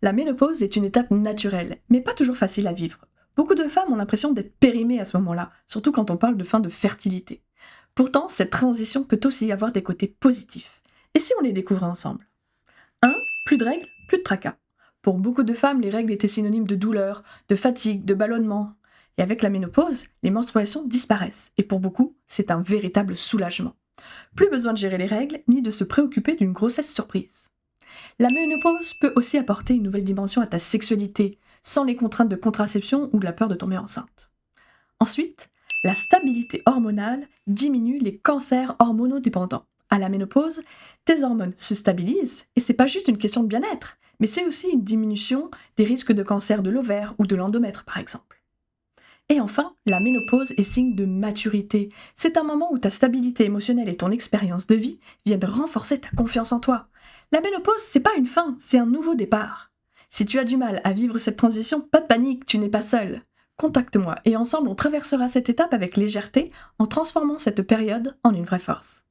La ménopause est une étape naturelle, mais pas toujours facile à vivre. Beaucoup de femmes ont l'impression d'être périmées à ce moment-là, surtout quand on parle de fin de fertilité. Pourtant, cette transition peut aussi avoir des côtés positifs. Et si on les découvrait ensemble? 1. Plus de règles, plus de tracas. Pour beaucoup de femmes, les règles étaient synonymes de douleur, de fatigue, de ballonnement. Et avec la ménopause, les menstruations disparaissent. Et pour beaucoup, c'est un véritable soulagement. Plus besoin de gérer les règles, ni de se préoccuper d'une grossesse surprise. La ménopause peut aussi apporter une nouvelle dimension à ta sexualité, sans les contraintes de contraception ou de la peur de tomber enceinte. Ensuite, la stabilité hormonale diminue les cancers hormonodépendants. À la ménopause, tes hormones se stabilisent et c'est pas juste une question de bien-être, mais c'est aussi une diminution des risques de cancer de l'ovaire ou de l'endomètre par exemple. Et enfin, la ménopause est signe de maturité. C'est un moment où ta stabilité émotionnelle et ton expérience de vie viennent renforcer ta confiance en toi. La ménopause, c'est pas une fin, c'est un nouveau départ. Si tu as du mal à vivre cette transition, pas de panique, tu n'es pas seul. Contacte-moi et ensemble on traversera cette étape avec légèreté en transformant cette période en une vraie force.